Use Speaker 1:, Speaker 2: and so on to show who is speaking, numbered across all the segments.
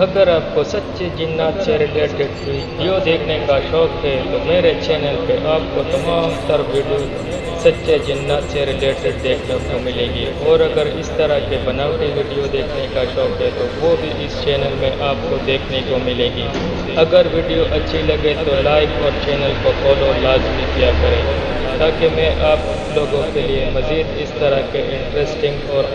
Speaker 1: अगर आपको सच्चे जिन्नात से रिलेटेड वीडियो देखने का शौक है तो मेरे चैनल पे आपको तमाम तर वीडियो सच्चे जिन्नात से रिलेटेड देखने को मिलेगी। और अगर इस तरह के बनावटी वीडियो देखने का शौक है तो वो भी इस चैनल में आपको देखने को मिलेगी। अगर वीडियो अच्छी लगे तो लाइक और चैनल को फॉलो लाजमी किया करें ताकि मैं आप लोगों के लिए मज़ीद इस तरह के इंटरेस्टिंग और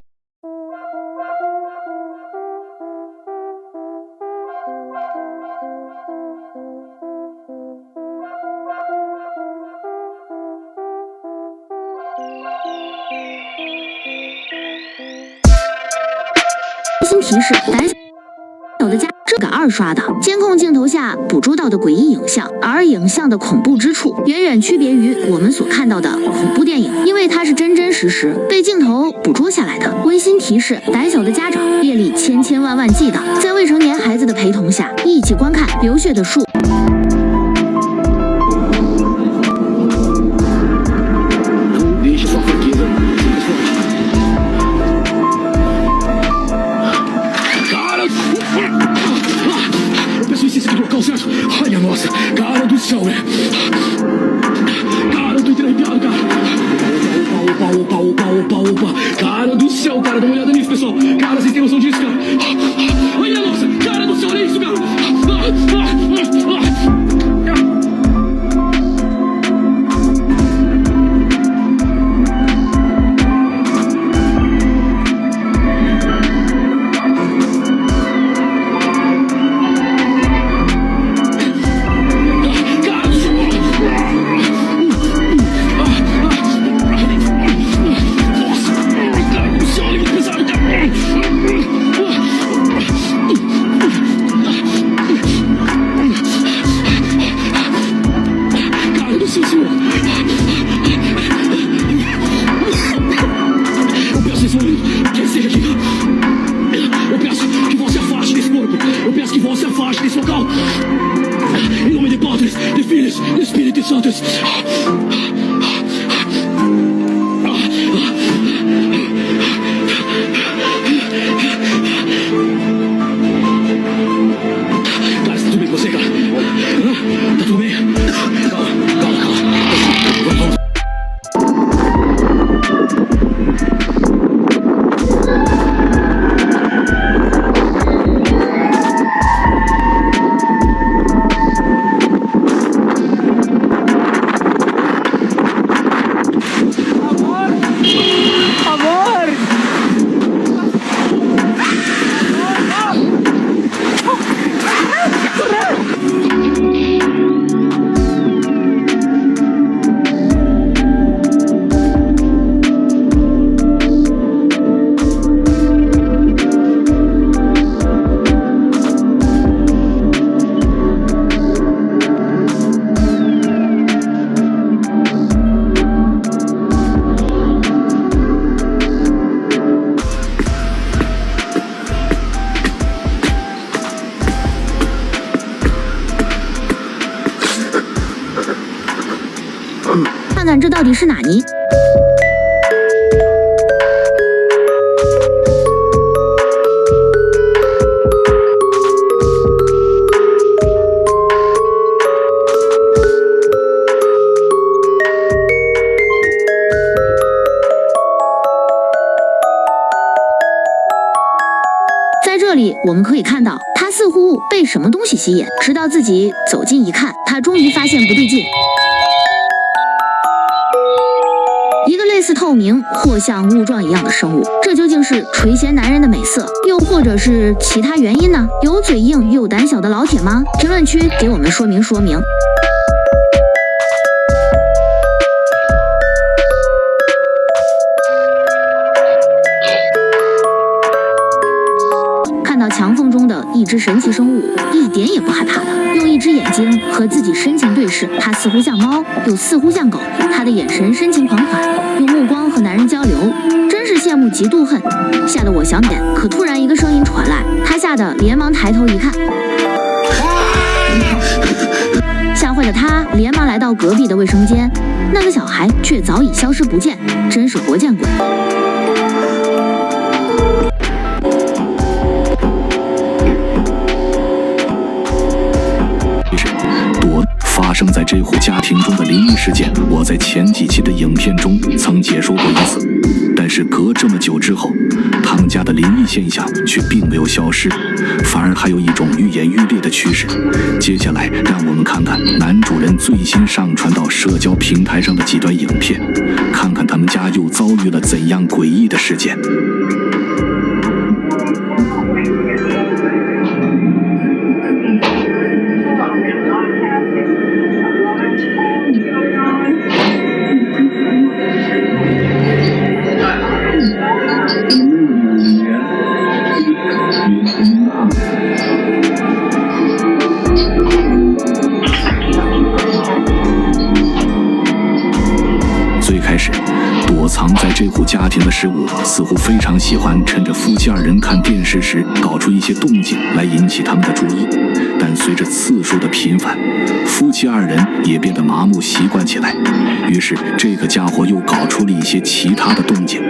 Speaker 2: 新提示：胆小的家这个二刷的监控镜头下捕捉到的诡异影像，而影像的恐怖之处远远区别于我们所看到的恐怖电影，因为它是真真实实被镜头捕捉下来的。温馨提示：胆小的家长业力千千万万计的，在未成年孩子的陪同下一起观看流血的树。
Speaker 3: Olha, moça, cara do céu, né? Cara, eu tô entregado, cara. Opa, opa, opa, opa, opa. Cara do céu, cara, dá uma olhada nisso, pessoal. Cara, vocês têm noção disso, cara? Olha, moça, cara do céu, olha isso, cara. Em nome de Padres, de Filhos, de Espíritos Santos. Cara, está tudo bem com você, cara? Tá tudo bem? Calma, calma, calma. Vamos. 看看这到底是哪尼？在这里我们可以看到，他似乎被什么东西吸引，直到自己走近一看，他终于发现不对劲。一个类似透明或像雾状一样的生物，这究竟是垂涎男人的美色，又或者是其他原因呢？有嘴硬又胆小的老铁吗？评论区给我们说明说明。看到墙缝中的一只神奇生物，一点也不害怕的，用一只眼睛和自己深情对视，它似乎像猫，又似乎像狗，它的眼神深情款款，用目光和男人交流，真是羡慕嫉妒恨，吓得我想点。可突然一个声音传来，他吓得连忙抬头一看，吓坏的他连忙来到隔壁的卫生间，那个小孩却早已消失不见，真是活见鬼。
Speaker 4: 庭中的灵异事件，我在前几期的影片中曾解说过一次，但是隔这么久之后，他们家的灵异现象却并没有消失，反而还有一种愈演愈烈的趋势。接下来让我们看看男主人最新上传到社交平台上的几段影片，看看他们家又遭遇了怎样诡异的事件。最开始，躲藏在这户家庭的事物似乎非常喜欢趁着夫妻二人看电视时搞出一些动静来引起他们的注意，但随着次数的频繁，夫妻二人也变得麻木习惯起来，于是这个家伙又搞出了一些其他的动静。